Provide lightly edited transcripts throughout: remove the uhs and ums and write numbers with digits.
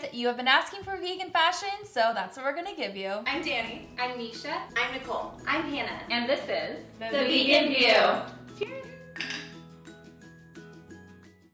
guys, you have been asking for vegan fashion, so that's what we're gonna give you. I'm Dani. I'm NISHA. I'm Nicole. I'm Hannah. And this is The Vegan View. Cheers.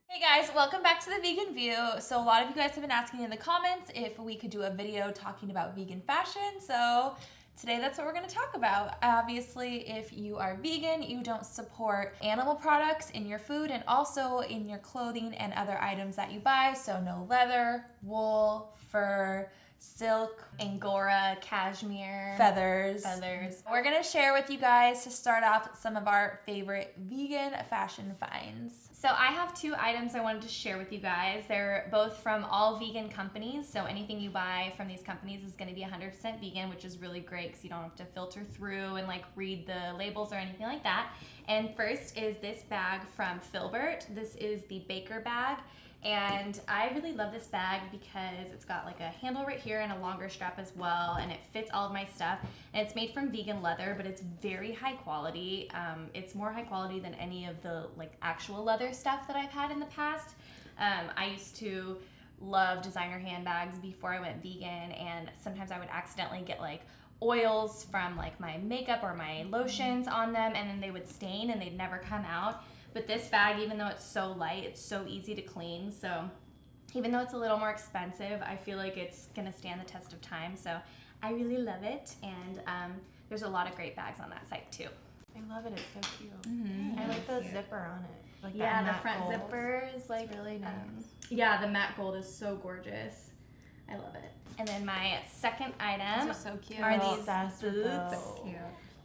Hey guys, welcome back to The Vegan View. So a lot of you guys have been asking in the comments if we could do a video talking about vegan fashion, so today that's what we're going to talk about. Obviously, if you are vegan, you don't support animal products in your food and also in your clothing and other items that you buy, so no leather, wool, fur, silk, Angora, cashmere, feathers. We're We're going to share with you guys to start off some of our favorite vegan fashion finds. So I have two items I wanted to share with you guys. They're both from all vegan companies, so anything you buy from these companies is going to be 100% vegan, which is really great because you don't have to filter through and like read the labels or anything like that. And first is this bag from Filbert. This is the Baker bag. And I really love this bag because it's got like a handle right here and a longer strap as well, and it fits all of my stuff. And it's made from vegan leather, but it's very high quality. It's more high quality than any of the like actual leather stuff that I've had in the past. I used to love designer handbags before I went vegan, and sometimes I would accidentally get like oils from like my makeup or my lotions on them, and then they would stain and they'd never come out. But this bag, even though it's so light, it's so easy to clean. So even though it's a little more expensive, I feel like it's gonna stand the test of time. So I really love it. And there's a lot of great bags on that site too. I love it. It's so cute. Mm-hmm. I like the zipper on it. Like Yeah, that the matte front gold. zipper is like, It's really nice. yeah, the matte gold is so gorgeous. I love it. And then my second item These are so cute. are these Obsessed with boots. those.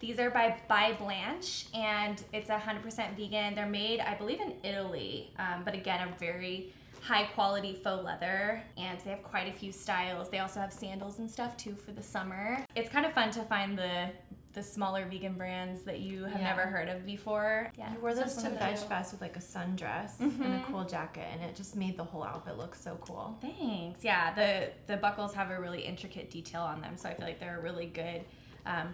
These are by Blanch, and it's 100% vegan. They're made, I believe, in Italy, but again, a very high quality faux leather, and they have quite a few styles. They also have sandals and stuff too for the summer. It's kind of fun to find the smaller vegan brands that you have never heard of before. Yeah, You wore so those to some of Veg the- Fest with like a sundress and a cool jacket, and it just made the whole outfit look so cool. Thanks. Yeah, the buckles have a really intricate detail on them, so I feel like they're a really good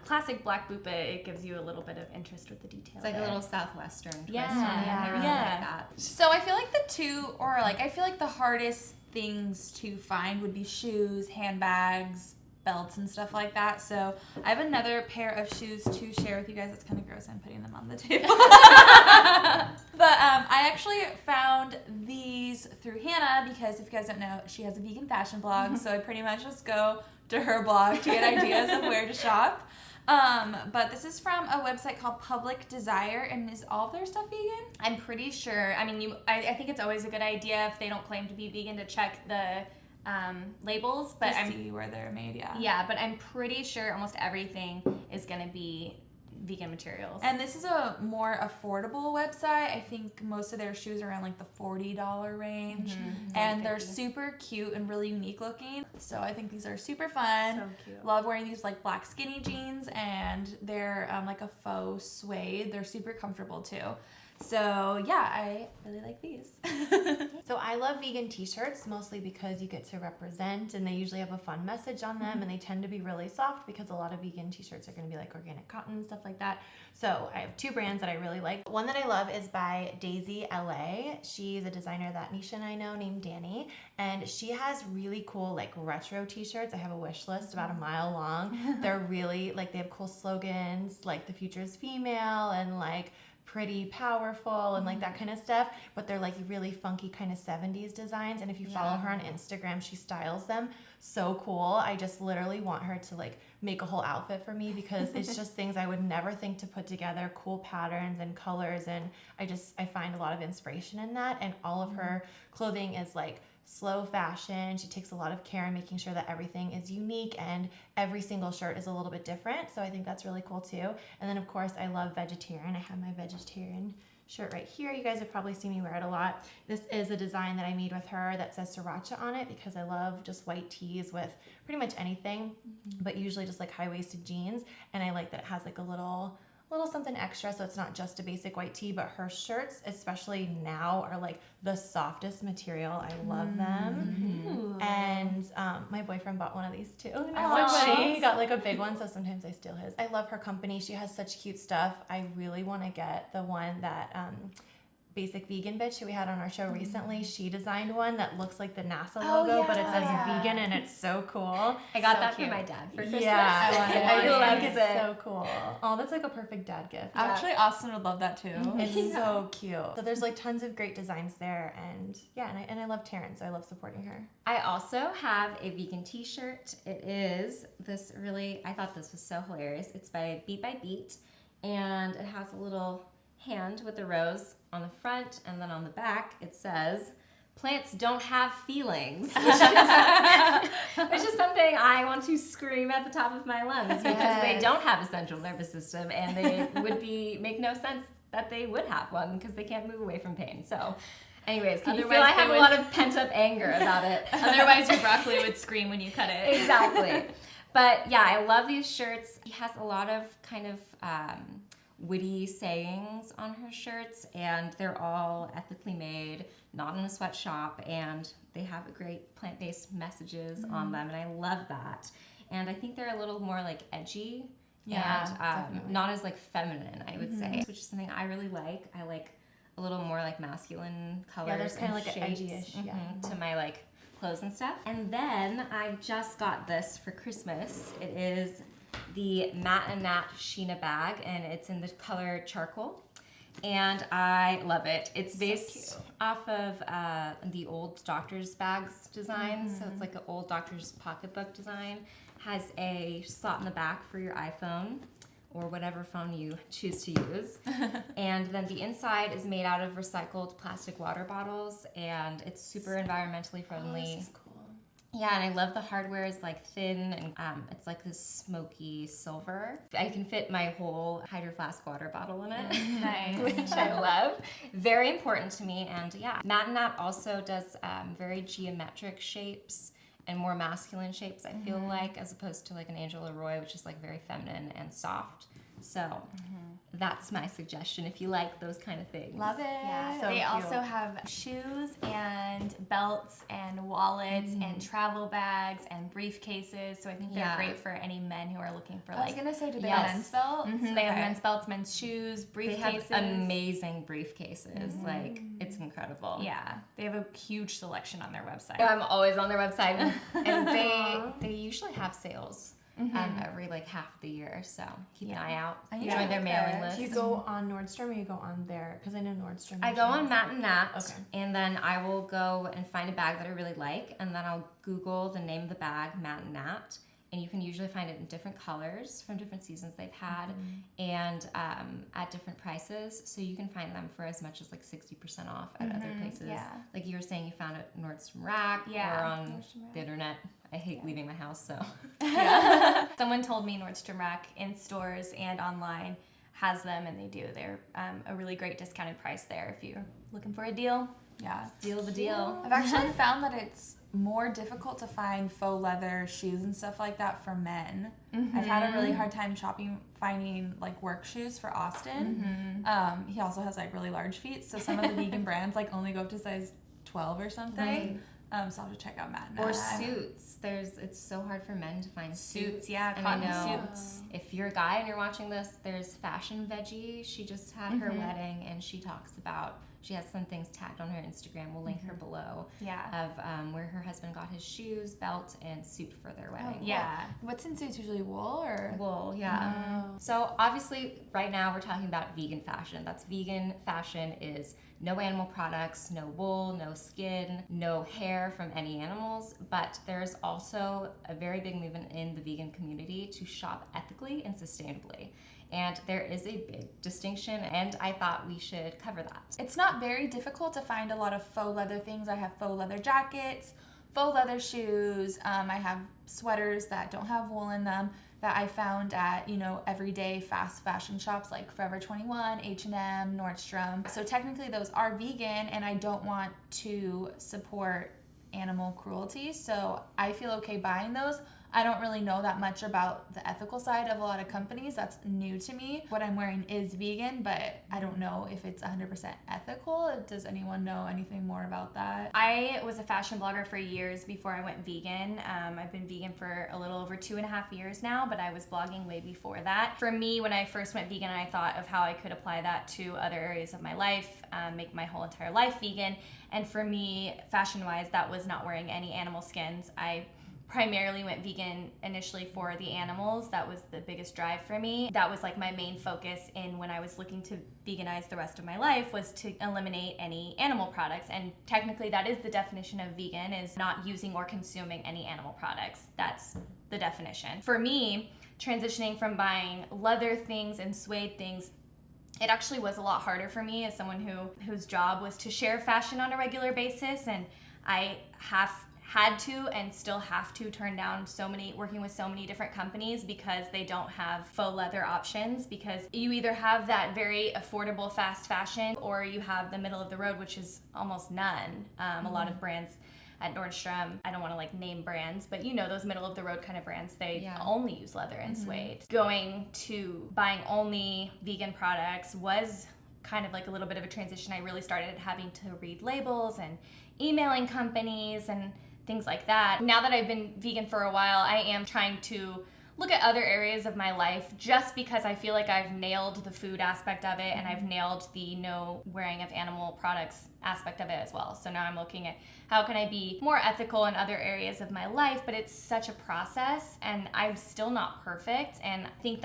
classic black boot, but it gives you a little bit of interest with the detail. It's like there. a little Southwestern twist. Yeah, on it. I really yeah. like that. So I feel like I feel like the hardest things to find would be shoes, handbags, belts, and stuff like that. So I have another pair of shoes to share with you guys. It's kind of gross. I'm putting them on the table. But I actually found these through Hannah because if you guys don't know, she has a vegan fashion blog. So I pretty much just go to her blog to get ideas of where to shop. But this is from a website called Public Desire, and is all of their stuff vegan? I'm pretty sure. I mean, I think it's always a good idea if they don't claim to be vegan to check the labels, but To see where they're made, yeah. yeah, but I'm pretty sure almost everything is gonna be vegan materials. And this is a more affordable website. I think most of their shoes are around like the $40 range. And they're super cute and really unique looking. So I think these are super fun. So cute. Love wearing these like black skinny jeans, and they're like a faux suede. They're super comfortable too. So yeah, I really like these. So I love vegan t-shirts mostly because you get to represent, and they usually have a fun message on them, and they tend to be really soft because a lot of vegan t-shirts are going to be like organic cotton and stuff like that. So I have two brands that I really like. One that I love is by Dayze LA. She's a designer that Nisha and I know named Dani, and she has really cool like retro t-shirts. I have a wish list about a mile long. They're really like, they have cool slogans like the future is female and like pretty powerful and like that kind of stuff, but they're like really funky kind of 70s designs, and if you follow her on Instagram, she styles them so cool. I just literally want her to like make a whole outfit for me because it's just things I would never think to put together, cool patterns and colors, and I find a lot of inspiration in that, and all of her clothing is like slow fashion. She takes a lot of care in making sure that everything is unique and every single shirt is a little bit different. So I think that's really cool too. And then of course I love Vegetaryn. I have my Vegetaryn shirt right here. You guys have probably seen me wear it a lot. This is a design that I made with her that says sriracha on it because I love just white tees with pretty much anything, but usually just like high-waisted jeans. And I like that it has like a little something extra, so it's not just a basic white tee, but her shirts, especially now, are like the softest material. I love them. And my boyfriend bought one of these too. He got like a big one, so sometimes I steal his. I love her company. She has such cute stuff. I really want to get the one that Basic Vegan bitch who we had on our show recently, she designed one that looks like the NASA logo, but it says vegan, and it's so cool. I got So that cute. for my dad for Christmas. Yeah, I think it. it's so cool. Oh, that's like a perfect dad gift. Actually, Austin would love that too. It's so cute. So there's like tons of great designs there, and yeah, and I love Taryn, so I love supporting her. I also have a vegan t-shirt. It is this really, I thought this was so hilarious. It's by Beetxbeet, and it has a little hand with a rose on the front, and then on the back it says, "Plants don't have feelings," which is something I want to scream at the top of my lungs, because they don't have a central nervous system, and they would make no sense that they would have one because they can't move away from pain. So anyways, can you feel I have a lot of pent-up anger about it? Otherwise, your broccoli would scream when you cut it. Exactly. But yeah, I love these shirts. She has a lot of kind of witty sayings on her shirts, and they're all ethically made, not in a sweatshop, and they have great plant-based messages on them, and I love that. And I think they're a little more like edgy, and not as like feminine, I would say, which is something I really like. I like a little more like masculine colors. Yeah, there's kind of like an shapes, edgy-ish, to my like clothes and stuff. And then I just got this for Christmas. It is the Matt and Nat Sheena bag, and it's in the color charcoal, and I love it. It's based off of the old doctor's bags design, so it's like an old doctor's pocketbook design. Has a slot in the back for your iPhone or whatever phone you choose to use, and then the inside is made out of recycled plastic water bottles, and it's super environmentally friendly. This is cool. Yeah, and I love the hardware is like thin, and it's like this smoky silver. I can fit my whole Hydro Flask water bottle in it, Nice. which I love. Very important to me, and yeah. Matt and Nat also does very geometric shapes and more masculine shapes, I feel like, as opposed to like an Angel Leroy, which is like very feminine and soft. So that's my suggestion if you like those kind of things. Love it. Yeah, So they cute. also have shoes and belts and wallets and travel bags and briefcases. So I think they're great for any men who are looking for I was like. gonna say, do they Yes. have men's belts? They have men's belts, men's shoes, They briefcases. have amazing briefcases. Like, it's incredible. Yeah, they have a huge selection on their website. I'm always on their website, and they usually have sales every like half of the year, so keep an eye out. Yeah. Join their mailing Okay. list. Do you go on Nordstrom or you go on there? Because I know Nordstrom. I go on usually Matt and Nat, Okay. and then I will go and find a bag that I really like, and then I'll Google the name of the bag, Matt and Nat, and you can usually find it in different colors from different seasons they've had, and at different prices, so you can find them for as much as like 60% off at other places. yeah. Like you were saying, you found it at Nordstrom Rack Yeah, or on the internet. I hate leaving my house, so. Someone told me Nordstrom Rack in stores and online has them, and they do. They're a really great discounted price there if you're looking for a deal. Yeah. Deal the deal. I've actually found that it's more difficult to find faux leather shoes and stuff like that for men. I've had a really hard time finding like work shoes for Austin. He also has like really large feet, so some of the vegan brands like only go up to size 12 or something. Right. So I'll have to check out Matt and Or Nat. suits. It's so hard for men to find suits. Yeah, and cotton I know suits. if you're a guy and you're watching this, there's Fashionveggie. She just had her wedding, and she talks about. She has some things tagged on her Instagram. We'll link her below. Yeah. Of where her husband got his shoes, belt, and suit for their wedding. Yeah. What's in suits usually, wool or? Wool, yeah. So obviously, right now we're talking about vegan fashion. That's vegan fashion is no animal products, no wool, no skin, no hair from any animals. But there's also a very big movement in the vegan community to shop ethically and sustainably. And there is a big distinction, and I thought we should cover that. It's not very difficult to find a lot of faux leather things. I have faux leather jackets, faux leather shoes. I have sweaters that don't have wool in them that I found at, everyday fast fashion shops like Forever 21, H&M, Nordstrom. So technically those are vegan, and I don't want to support animal cruelty, so I feel okay buying those. I don't really know that much about the ethical side of a lot of companies. That's new to me. What I'm wearing is vegan, but I don't know if it's 100% ethical. Does anyone know anything more about that? I was a fashion blogger for years before I went vegan. I've been vegan for a little over 2.5 years now, but I was blogging way before that. For me, when I first went vegan, I thought of how I could apply that to other areas of my life, make my whole entire life vegan. And for me, fashion-wise, that was not wearing any animal skins. I primarily went vegan initially for the animals. That was the biggest drive for me. That was like my main focus in when I was looking to veganize the rest of my life, was to eliminate any animal products. And technically that is the definition of vegan, is not using or consuming any animal products. That's the definition. For me, transitioning from buying leather things and suede things, it actually was a lot harder for me as someone whose job was to share fashion on a regular basis, and I had to and still have to turn down working with so many different companies because they don't have faux leather options, because you either have that very affordable fast fashion or you have the middle of the road, which is almost none. A lot of brands at Nordstrom, I don't want to like name brands, but you know, those middle of the road kind of brands, they only use leather and suede. Going to buying only vegan products was kind of like a little bit of a transition. I really started having to read labels and emailing companies and things like that. Now that I've been vegan for a while, I am trying to look at other areas of my life, just because I feel like I've nailed the food aspect of it and I've nailed the no wearing of animal products aspect of it as well. So now I'm looking at how can I be more ethical in other areas of my life, but it's such a process and I'm still not perfect, and I think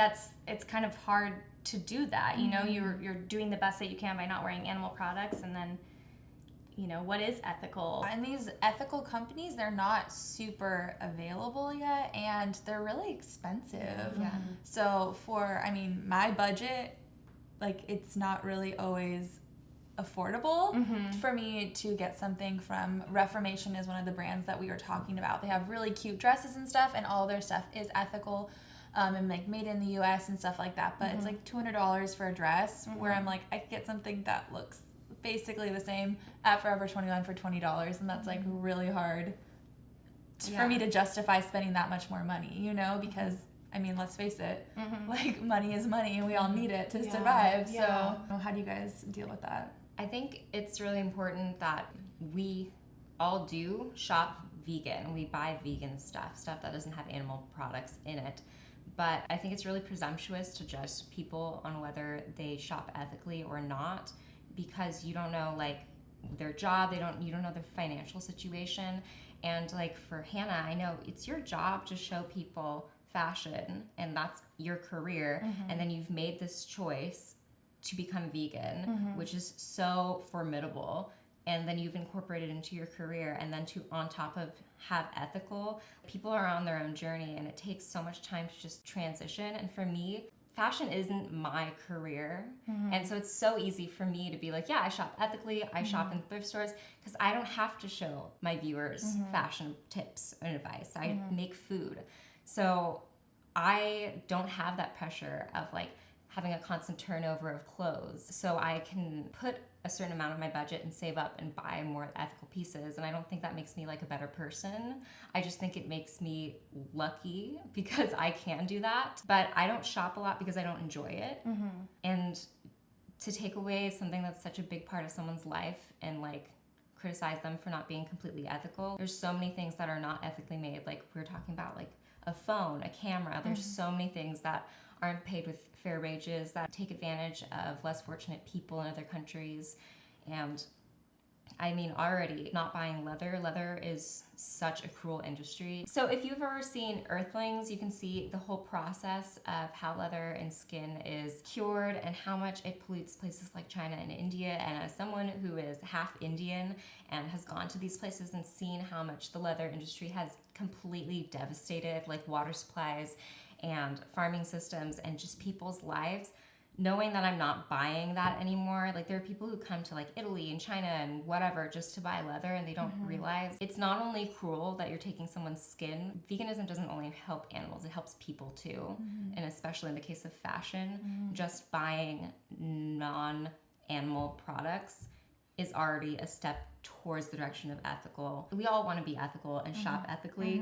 it's kind of hard to do that. You know, you're doing the best that you can by not wearing animal products, and then you know, what is ethical? And these ethical companies, they're not super available yet, and they're really expensive. Yeah. So my budget, like, it's not really always affordable for me to get something from Reformation is one of the brands that we were talking about. They have really cute dresses and stuff, and all their stuff is ethical. And like made in the US and stuff like that, but it's like $200 for a dress, where I'm like, I could get something that looks basically the same at Forever 21 for $20, and that's like really hard for me to justify spending that much more money, you know, because I mean, let's face it, like money is money and we all need it to survive. So how do you guys deal with that? I think it's really important that we all do shop vegan. We buy vegan stuff that doesn't have animal products in it. But I think it's really presumptuous to judge people on whether they shop ethically or not, because you don't know like their job, you don't know their financial situation. And like for Hannah, I know it's your job to show people fashion, and that's your career. And then you've made this choice to become vegan, which is so formidable. And then you've incorporated into your career, and then to on top of have ethical. People are on their own journey, and it takes so much time to just transition. And for me, fashion isn't my career. And so it's so easy for me to be like, yeah, I shop ethically, I shop in thrift stores, because I don't have to show my viewers fashion tips and advice. I make food. So I don't have that pressure of like having a constant turnover of clothes. So I can put a certain amount of my budget and save up and buy more ethical pieces. And I don't think that makes me like a better person. I just think it makes me lucky because I can do that. But I don't shop a lot because I don't enjoy it. And to take away something that's such a big part of someone's life and like criticize them for not being completely ethical. There's so many things that are not ethically made. Like we were talking about, like a phone, a camera. There's so many things that aren't paid with fair wages, that take advantage of less fortunate people in other countries. And I mean, already not buying leather is such a cruel industry. So if you've ever seen Earthlings, you can see the whole process of how leather and skin is cured and how much it pollutes places like China and India. And as someone who is half Indian and has gone to these places and seen how much the leather industry has completely devastated like water supplies and farming systems and just people's lives, knowing that I'm not buying that anymore. Like there are people who come to like Italy and China and whatever just to buy leather, and they don't realize it's not only cruel that you're taking someone's skin. Veganism doesn't only help animals, it helps people too. And especially in the case of fashion, just buying non-animal products is already a step towards the direction of ethical. We all want to be ethical and shop ethically,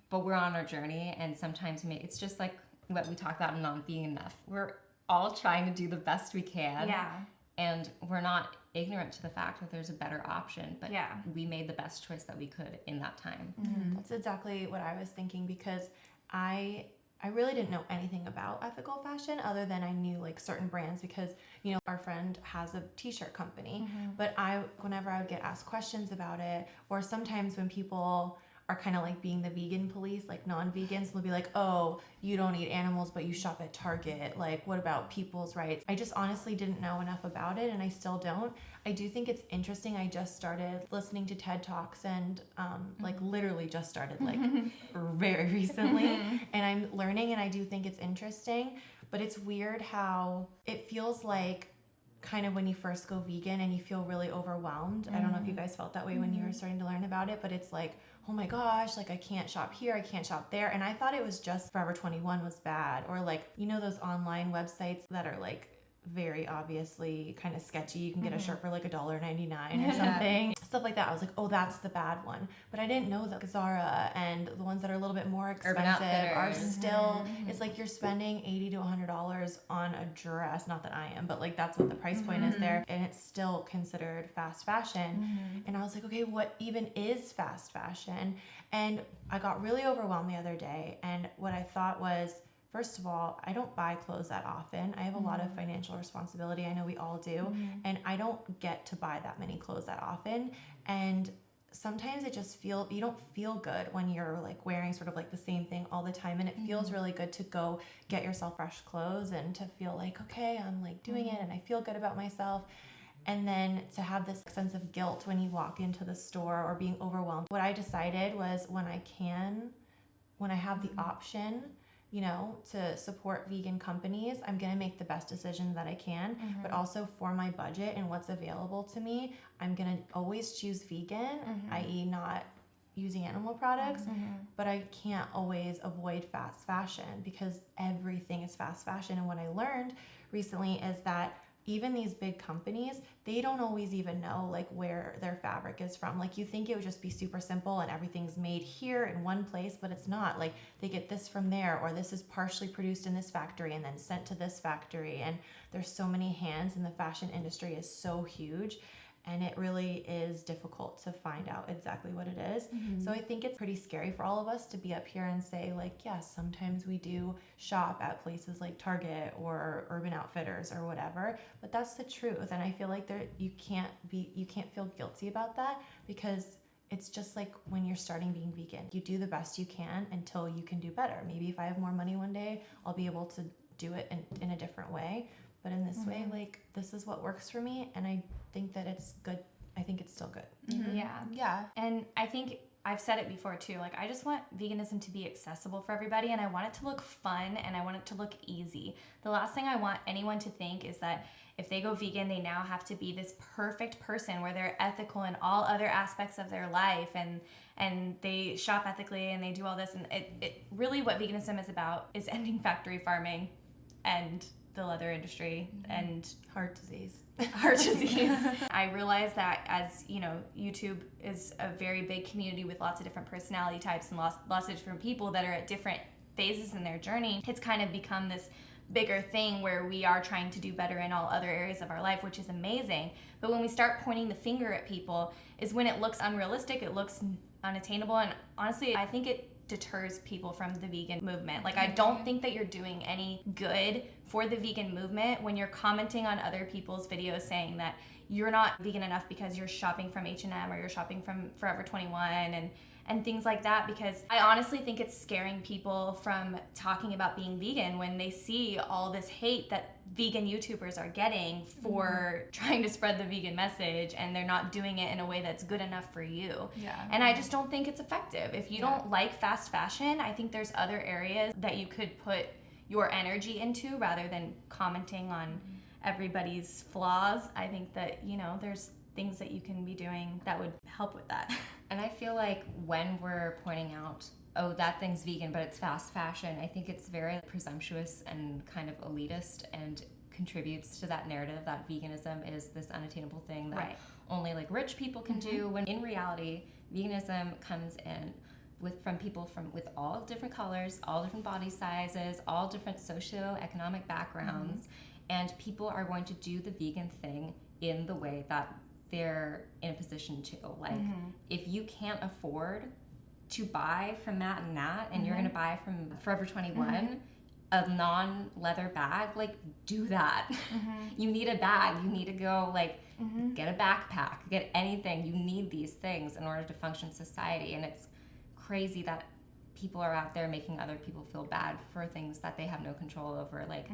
but we're on our journey, and sometimes it's just like what we talk about not being enough. We're all trying to do the best we can. Yeah. And we're not ignorant to the fact that there's a better option, but Yeah. we made the best choice that we could in that time. That's exactly what I was thinking, because I really didn't know anything about ethical fashion other than I knew like certain brands, because you know our friend has a t-shirt company, but whenever I would get asked questions about it, or sometimes when people are kind of like being the vegan police, like non-vegans, they'll be like, oh, you don't eat animals but you shop at Target, like what about people's rights? I just honestly didn't know enough about it, and I still don't. I do think it's interesting. I just started listening to TED Talks, and like literally just started like very recently, and I'm learning, and I do think it's interesting, but it's weird how it feels like kind of when you first go vegan and you feel really overwhelmed. I don't know if you guys felt that way when you were starting to learn about it, but it's like, oh my gosh, like I can't shop here, I can't shop there. And I thought it was just Forever 21 was bad, or like, you know, those online websites that are like very obviously kind of sketchy. You can get a shirt for like $1.99 or something. Stuff like that. I was like, oh, that's the bad one. But I didn't know that Zara and the ones that are a little bit more expensive are still, it's like you're spending $80 to $100 on a dress. Not that I am, but like that's what the price point is there. And it's still considered fast fashion. And I was like, okay, what even is fast fashion? And I got really overwhelmed the other day. And what I thought was, first of all, I don't buy clothes that often. I have a lot of financial responsibility. I know we all do. And I don't get to buy that many clothes that often. And sometimes it just you don't feel good when you're like wearing sort of like the same thing all the time. And it feels really good to go get yourself fresh clothes and to feel like, okay, I'm like doing it and I feel good about myself. And then to have this sense of guilt when you walk into the store or being overwhelmed. What I decided was when I have the option, you know, to support vegan companies, I'm going to make the best decision that I can, but also for my budget and what's available to me, I'm going to always choose vegan, i.e. not using animal products, but I can't always avoid fast fashion because everything is fast fashion. And what I learned recently is that even these big companies, they don't always even know like where their fabric is from. Like you think it would just be super simple and everything's made here in one place, but it's not. Like they get this from there, or this is partially produced in this factory and then sent to this factory. And there's so many hands, and the fashion industry is so huge. And it really is difficult to find out exactly what it is. So I think it's pretty scary for all of us to be up here and say like, yes, sometimes we do shop at places like Target or Urban Outfitters or whatever, but that's the truth. And I feel like you can't feel guilty about that, because it's just like when you're starting being vegan, you do the best you can until you can do better. Maybe if I have more money one day, I'll be able to do it in a different way. But in this way, like, this is what works for me, and I think that it's good. I think it's still good. Yeah. And I think I've said it before too, like I just want veganism to be accessible for everybody, and I want it to look fun, and I want it to look easy. The last thing I want anyone to think is that if they go vegan, they now have to be this perfect person where they're ethical in all other aspects of their life, and they shop ethically and they do all this. And it really what veganism is about is ending factory farming and the leather industry and Heart disease. I realize that, as you know, YouTube is a very big community with lots of different personality types and lots of different people that are at different phases in their journey. It's kind of become this bigger thing where we are trying to do better in all other areas of our life, which is amazing. But when we start pointing the finger at people is when it looks unrealistic, it looks unattainable, and honestly, I think it deters people from the vegan movement. Like I don't think that you're doing any good for the vegan movement when you're commenting on other people's videos saying that you're not vegan enough because you're shopping from H&M or you're shopping from Forever 21 and things like that, because I honestly think it's scaring people from talking about being vegan when they see all this hate that vegan YouTubers are getting for trying to spread the vegan message, and they're not doing it in a way that's good enough for you. And I just don't think it's effective. If you don't like fast fashion, I think there's other areas that you could put your energy into rather than commenting on everybody's flaws. I think that, you know, there's things that you can be doing that would help with that. And I feel like when we're pointing out, oh, that thing's vegan, but it's fast fashion, I think it's very presumptuous and kind of elitist and contributes to that narrative that veganism is this unattainable thing that only like rich people can do, when in reality, veganism comes in from people with all different colors, all different body sizes, all different socioeconomic backgrounds, and people are going to do the vegan thing in the way that they're in a position to. Like, if you can't afford to buy from Matt and Nat, and you're going to buy from Forever 21, a non-leather bag, like, do that. You need a bag. You need to go, like, get a backpack, get anything. You need these things in order to function in society. And it's crazy that people are out there making other people feel bad for things that they have no control over, like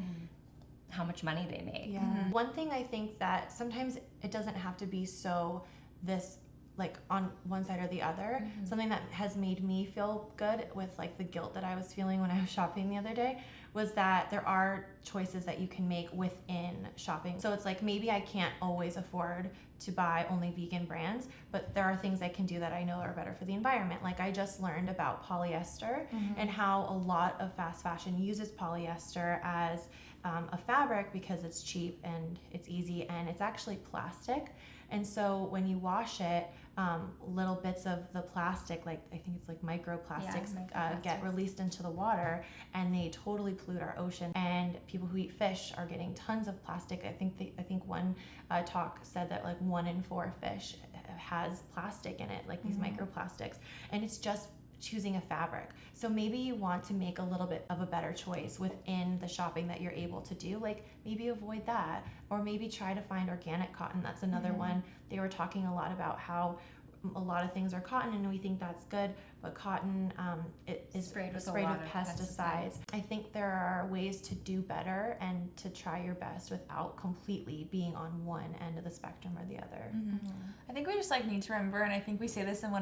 how much money they make. Yeah. One thing I think that sometimes it doesn't have to be so this like on one side or the other. Something that has made me feel good with like the guilt that I was feeling when I was shopping the other day was that there are choices that you can make within shopping. So it's like, maybe I can't always afford to buy only vegan brands, but there are things I can do that I know are better for the environment. Like, I just learned about polyester and how a lot of fast fashion uses polyester as a fabric because it's cheap and it's easy, and it's actually plastic. And so when you wash it, little bits of the plastic, like I think it's like microplastics, get released into the water, and they totally pollute our ocean. And people who eat fish are getting tons of plastic. I think one talk said that like 1 in 4 fish has plastic in it, like these microplastics, and it's just choosing a fabric. So maybe you want to make a little bit of a better choice within the shopping that you're able to do. Like, maybe avoid that, or maybe try to find organic cotton. That's another one. They were talking a lot about how a lot of things are cotton, and we think that's good, but cotton it is sprayed with pesticides. I think there are ways to do better and to try your best without completely being on one end of the spectrum or the other. I think we just like need to remember, and I think we say this in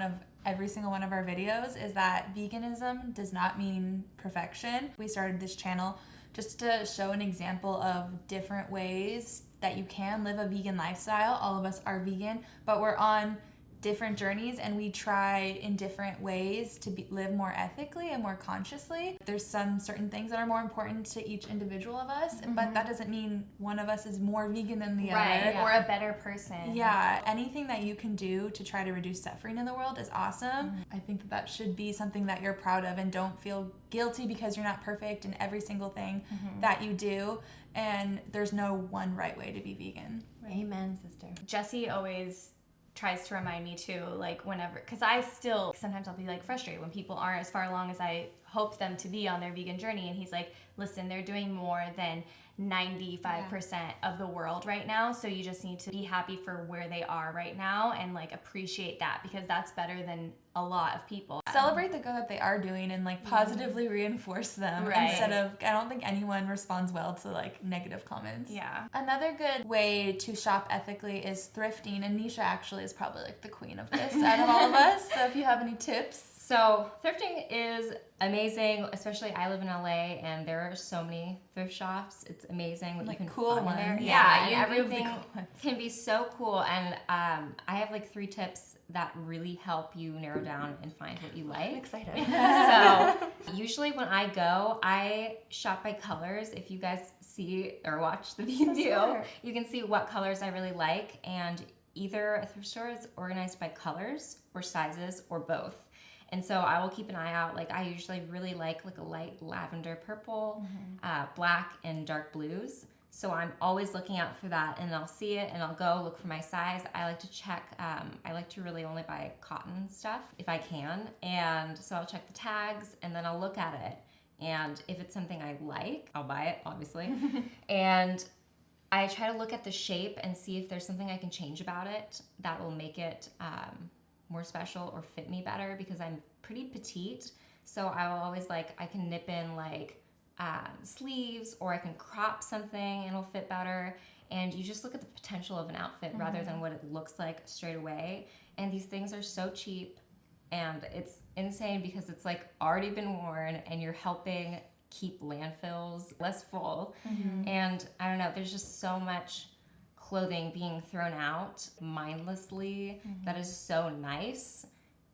every single one of our videos, is that veganism does not mean perfection. We started this channel just to show an example of different ways that you can live a vegan lifestyle. All of us are vegan, but we're on different journeys, and we try in different ways to live more ethically and more consciously. There's some certain things that are more important to each individual of us, but that doesn't mean one of us is more vegan than the other. Or a better person. Yeah, anything that you can do to try to reduce suffering in the world is awesome. I think that should be something that you're proud of, and don't feel guilty because you're not perfect in every single thing that you do, and there's no one right way to be vegan. Amen, sister. Jesse always tries to remind me too, like whenever, because I still, sometimes I'll be like frustrated when people aren't as far along as I hope them to be on their vegan journey, and he's like, listen, they're doing more than 95% of the world right now, so you just need to be happy for where they are right now and like appreciate that, because that's better than a lot of people. Celebrate the good that they are doing and like positively reinforce them instead of, I don't think anyone responds well to like negative comments. Yeah. Another good way to shop ethically is thrifting, and NISHA actually is probably like the queen of this out of all of us, so if you have any tips. So thrifting is amazing, especially I live in LA, and there are so many thrift shops. It's amazing what Like you can cool find ones. there. Yeah, and you everything can be so cool. And I have like 3 tips that really help you narrow down and find what you like. I'm excited. So usually when I go, I shop by colors. If you guys see or watch the video, you can see what colors I really like, and either a thrift store is organized by colors or sizes or both. And so I will keep an eye out. Like, I usually really like a light lavender purple, black, and dark blues. So I'm always looking out for that, and I'll see it and I'll go look for my size. I like to check, I like to really only buy cotton stuff if I can. And so I'll check the tags, and then I'll look at it. And if it's something I like, I'll buy it, obviously. And I try to look at the shape and see if there's something I can change about it that will make it more special or fit me better, because I'm pretty petite. So I will always I can nip in sleeves, or I can crop something and it'll fit better. And you just look at the potential of an outfit rather than what it looks like straight away. And these things are so cheap, and it's insane because it's already been worn, and you're helping keep landfills less full. And I don't know, there's just so much clothing being thrown out mindlessly that is so nice,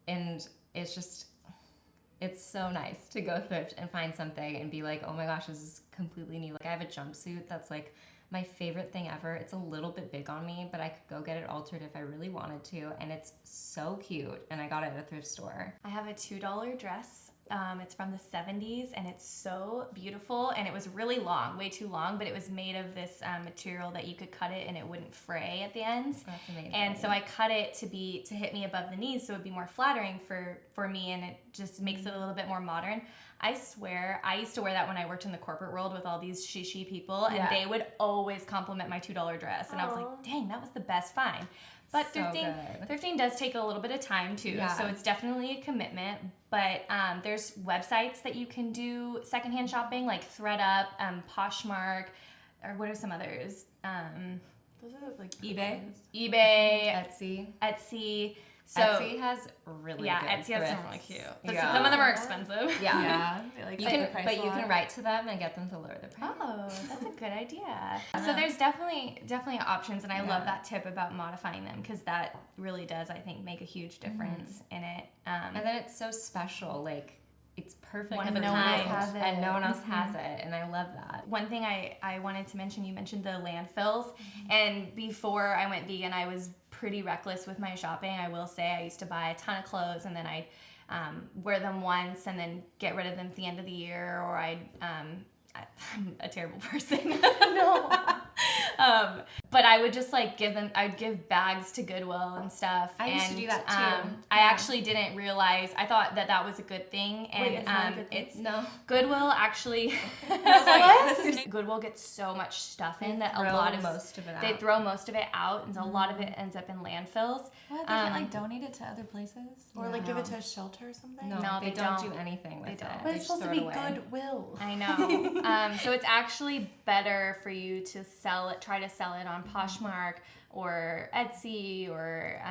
and it's so nice to go thrift and find something and be like, oh my gosh, this is completely new. I have a jumpsuit that's My favorite thing ever. It's a little bit big on me, but I could go get it altered if I really wanted to, and it's so cute, and I got it at a thrift store. I have a $2 dress. It's from the 70s, and it's so beautiful, and it was really long, way too long, but it was made of this material that you could cut it and it wouldn't fray at the ends. That's amazing. And so I cut it to hit me above the knees, so it would be more flattering for me, and it just makes it a little bit more modern. I swear, I used to wear that when I worked in the corporate world with all these shishi people, and they would always compliment my $2 dress, and I was like, dang, that was the best find. But So thrifting does take a little bit of time too, so it's definitely a commitment. But there's websites that you can do secondhand shopping, like ThredUp, Poshmark, or what are some others? Those are like eBay. Etsy. So Etsy has really good Etsy has some thrifts. really cute. Yeah. Some of them are expensive. Yeah. They like You set the can, price but a you lot. can write to them and get them to lower the price. Oh, that's a good idea. So there's definitely options, and I love that tip about modifying them, because that really does, I think, make a huge difference in it. And then it's so special, like it's perfect One of for a no one kind. else has it, and no one else has it, and I love that. One thing I wanted to mention, you mentioned the landfills, and before I went vegan, I was pretty reckless with my shopping. I will say I used to buy a ton of clothes, and then I'd wear them once and then get rid of them at the end of the year, or I'm a terrible person. But I would just like I'd give bags to Goodwill and stuff. I used to do that too. I actually didn't realize, I thought that was a good thing. And Wait, it's not a good thing? No. Goodwill actually, What? Goodwill gets so much stuff in that a Throw lot of most of it they out. throw most of it out, and so a lot of it ends up in landfills. What? They can't like donate it to other places? Or like give it to a shelter or something? No, No, they they don't don't. do anything with it. don't. But They it's just supposed to throw be it away. goodwill. I know. So it's actually better for you to try to sell it on Poshmark or Etsy or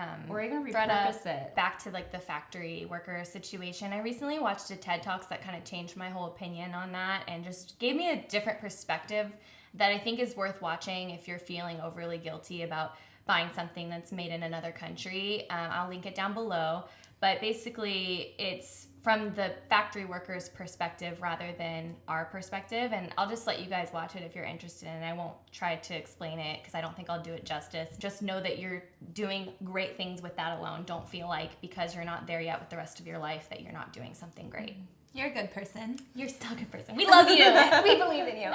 even ThredUp. repurpose it. Back to like the factory worker situation. I recently watched a TED Talks that kind of changed my whole opinion on that, and just gave me a different perspective that I think is worth watching if you're feeling overly guilty about buying something that's made in another country. I'll link it down below. But basically, it's from the factory workers' perspective rather than our perspective. And I'll just let you guys watch it if you're interested, and I won't try to explain it because I don't think I'll do it justice. Just know that you're doing great things with that alone. Don't feel like because you're not there yet with the rest of your life that you're not doing something great. You're a good person. You're still a good person. We love you. We believe in you.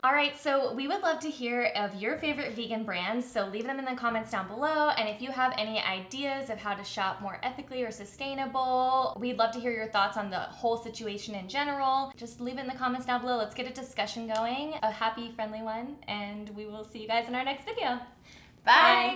All right, so we would love to hear of your favorite vegan brands, so leave them in the comments down below. And if you have any ideas of how to shop more ethically or sustainable, we'd love to hear your thoughts on the whole situation in general. Just leave it in the comments down below. Let's get a discussion going, a happy, friendly one, and we will see you guys in our next video. Bye.